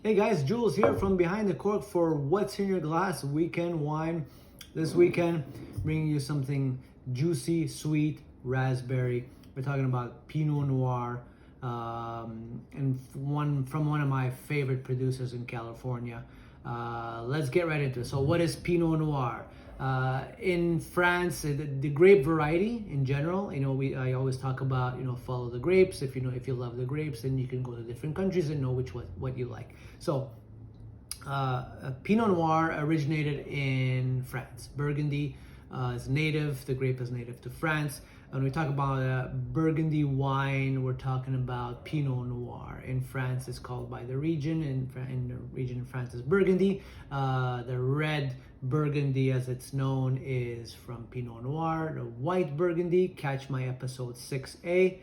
Hey guys, Jules here from Behind the Cork for What's in Your Glass Weekend Wine. This weekend, bringing you something juicy, sweet, raspberry. We're talking about Pinot Noir, and from one of my favorite producers in California. Let's get right into it. So, what is Pinot Noir? In France, the grape variety in general, I always talk about, follow the grapes. If you love the grapes, then you can go to different countries and know what you like. So, Pinot Noir originated in France. Burgundy is native. The grape is native to France. When we talk about Burgundy wine, we're talking about Pinot Noir. In France, it's called by the region. In the region in France is Burgundy. The red Burgundy, as it's known, is from Pinot Noir. The white Burgundy, catch my episode 6A.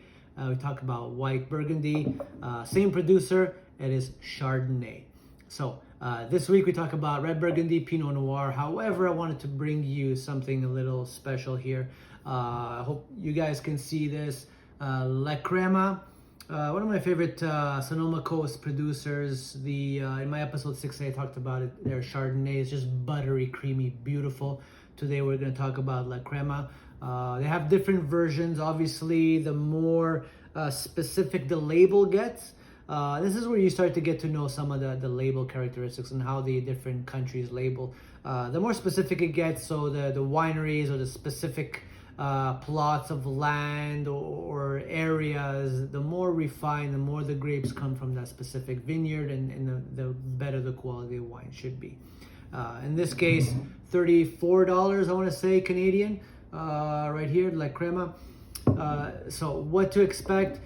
We talk about white Burgundy. Same producer, it is Chardonnay. So this week we talk about red Burgundy, Pinot Noir. However, I wanted to bring you something a little special here. I hope you guys can see this. La Crema, one of my favorite Sonoma Coast producers. In my episode 6, I talked about it. Their Chardonnay is just buttery, creamy, beautiful. Today we're going to talk about La Crema. They have different versions. Obviously, the more specific the label gets, this is where you start to get to know some of the label characteristics and how the different countries label. The more specific it gets, so the wineries or the specific plots of land or areas, the more refined, the more the grapes come from that specific vineyard, and the better the quality of wine should be. In this case, $34, I want to say, Canadian, right here, La Crema. So what to expect?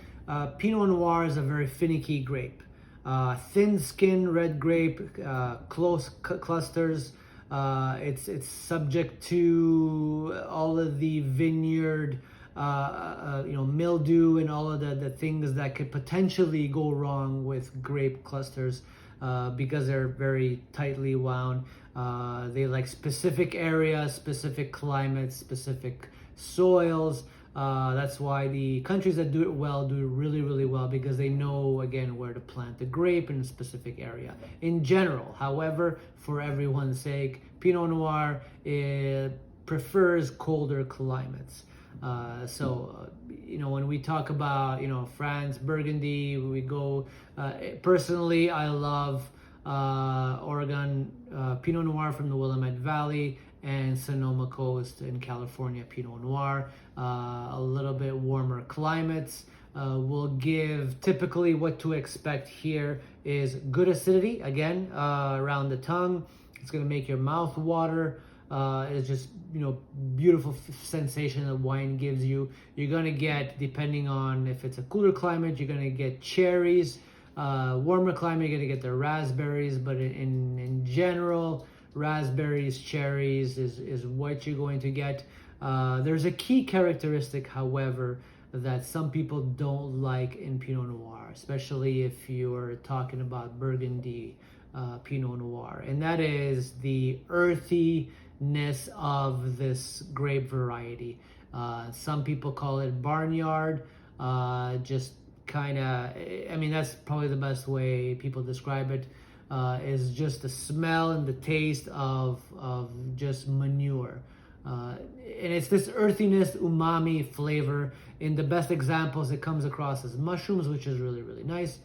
Pinot Noir is a very finicky grape. Thin skin red grape, close clusters. It's subject to all of the vineyard, mildew and all of the things that could potentially go wrong with grape clusters, because they're very tightly wound. They like specific areas, specific climates, specific soils. That's why the countries that do it well do it really, really well, because they know, again, where to plant the grape in a specific area. In general, however, for everyone's sake, Pinot Noir prefers colder climates. When we talk about, France, Burgundy, we go, personally, I love Oregon Pinot Noir from the Willamette Valley, and Sonoma Coast in California Pinot Noir. A little bit warmer climates will give, typically what to expect here is good acidity, again, around the tongue. It's going to make your mouth water. It's just, beautiful sensation that wine gives you. You're going to get, depending on if it's a cooler climate, you're going to get cherries. Warmer climate, you're going to get the raspberries, but in general, raspberries, cherries is what you're going to get. There's a key characteristic, however, that some people don't like in Pinot Noir, especially if you're talking about Burgundy Pinot Noir, and that is the earthiness of this grape variety. Some people call it barnyard, just kind of, that's probably the best way people describe it. Is just the smell and the taste of just manure. And it's this earthiness, umami flavor. In the best examples, it comes across as mushrooms, which is really, really nice.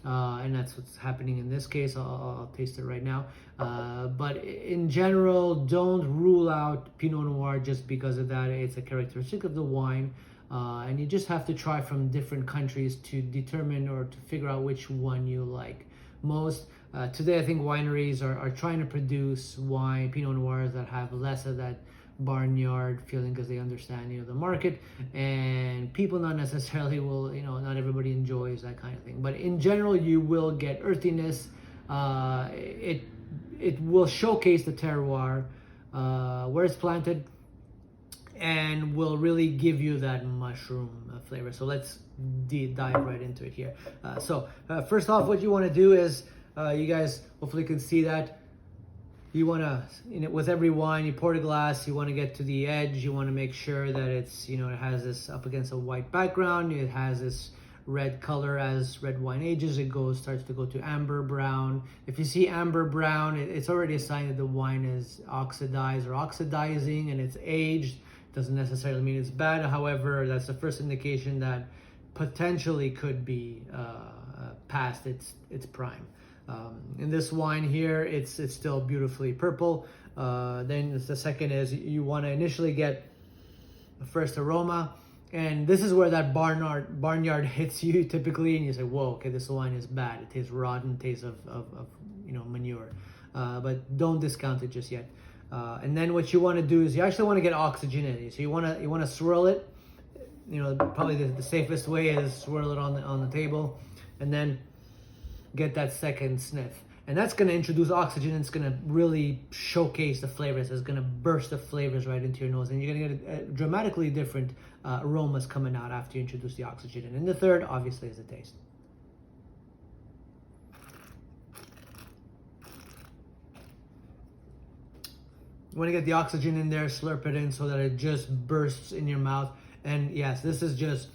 And that's what's happening in this case. I'll taste it right now. But in general, don't rule out Pinot Noir just because of that. It's a characteristic of the wine. And you just have to try from different countries to determine or to figure out which one you like most. Today, I think wineries are trying to produce Pinot Noirs that have less of that barnyard feeling, because they understand, the market, and people not necessarily will, not everybody enjoys that kind of thing. But in general, you will get earthiness. It will showcase the terroir, where it's planted, and will really give you that mushroom flavor. So let's dive right into it here. First off, what you want to do is, you guys hopefully can see that you want to, with every wine, you pour the glass, you want to get to the edge, you want to make sure that it's, it has this up against a white background, it has this red color. As red wine ages, it starts to go to amber brown. If you see amber brown, it's already a sign that the wine is oxidized or oxidizing and it's aged. Doesn't necessarily mean it's bad. However, that's the first indication that potentially could be past its prime. In this wine here, it's still beautifully purple. Then the second is you want to initially get the first aroma, and this is where that barnyard hits you typically, and you say, "Whoa, okay, this wine is bad. It tastes rotten, tastes of manure." But don't discount it just yet. And then what you want to do is you actually want to get oxygen in it. So you want to swirl it. Probably the safest way is swirl it on the table, and then get that second sniff. And that's going to introduce oxygen. It's going to really showcase the flavors. It's going to burst the flavors right into your nose. And you're going to get dramatically different aromas coming out after you introduce the oxygen. And then the third, obviously, is the taste. You want to get the oxygen in there, slurp it in so that it just bursts in your mouth. And yes, this is just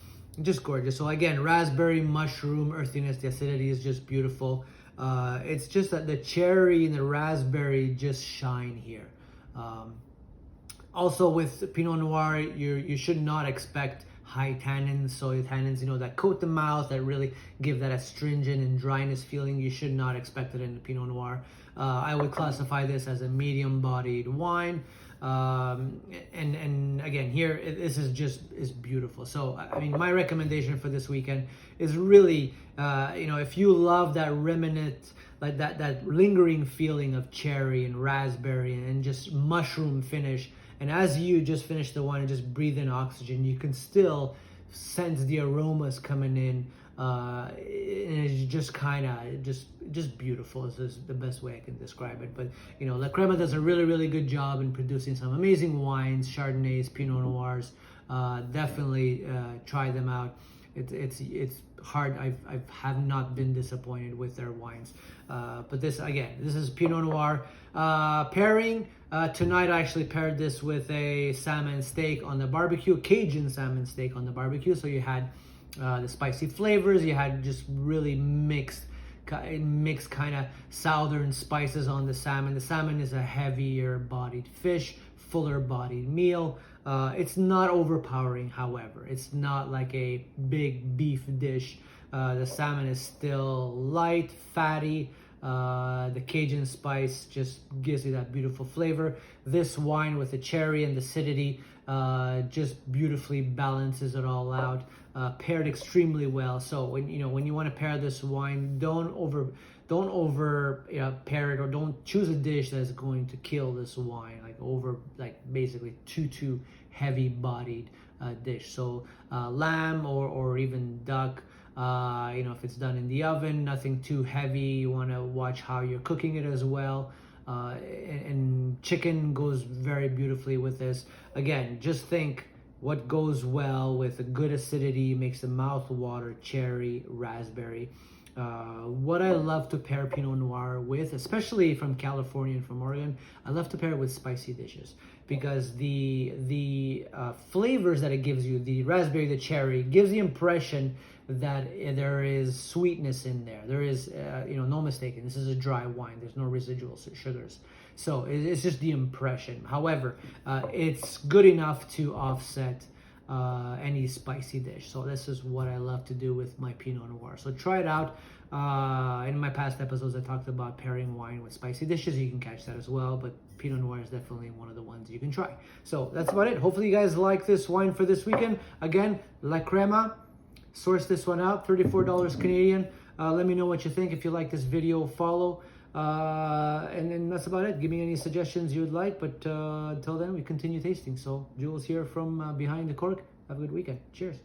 gorgeous. So again, raspberry, mushroom, earthiness, the acidity is just beautiful. It's just that the cherry and the raspberry just shine here. Also with Pinot Noir, you should not expect high tannins, soy tannins, that coat the mouth, that really give that astringent and dryness feeling. You should not expect it in the Pinot Noir. I would classify this as a medium-bodied wine. And again, here this is beautiful. So I mean, my recommendation for this weekend is really if you love that remnant, like that lingering feeling of cherry and raspberry and just mushroom finish, and as you just finish the wine and just breathe in oxygen, you can still sense the aromas coming in. And it's just kind of just beautiful. This is the best way I can describe it. But La Crema does a really good job in producing some amazing wines, Chardonnays, Pinot Noirs. Definitely try them out. It's hard. I have not been disappointed with their wines. But this is Pinot Noir. Pairing tonight, I actually paired this with a salmon steak on the barbecue, Cajun salmon steak on the barbecue. So you had the spicy flavors, you had just really mixed kind of southern spices on the salmon. The salmon is a heavier bodied fish, fuller bodied meal. It's not overpowering, however. It's not like a big beef dish. The salmon is still light, fatty. The Cajun spice just gives you that beautiful flavor. This wine with the cherry and the acidity just beautifully balances it all out. Paired extremely well. So when you want to pair this wine, don't over pair it, or don't choose a dish that's going to kill this wine, basically too heavy bodied dish. So lamb or even duck. If it's done in the oven, nothing too heavy. You want to watch how you're cooking it as well. And chicken goes very beautifully with this. Again, just think what goes well with a good acidity, makes the mouth water, cherry, raspberry. What I love to pair Pinot Noir with, especially from California and from Oregon, I love to pair it with spicy dishes, because the flavors that it gives you, the raspberry, the cherry, gives the impression that there is sweetness in there. There is, no mistaking, this is a dry wine. There's no residual sugars. So it's just the impression. However, it's good enough to offset any spicy dish. So this is what I love to do with my Pinot Noir. So try it out. In my past episodes, I talked about pairing wine with spicy dishes. You can catch that as well, but Pinot Noir is definitely one of the ones you can try. So that's about it. Hopefully you guys like this wine for this weekend. Again, La Crema. Source this one out, $34 Canadian. Let me know what you think. If you like this video, follow. And then that's about it. Give me any suggestions you would like. But until then, we continue tasting. So Jules here from Behind the Cork. Have a good weekend. Cheers.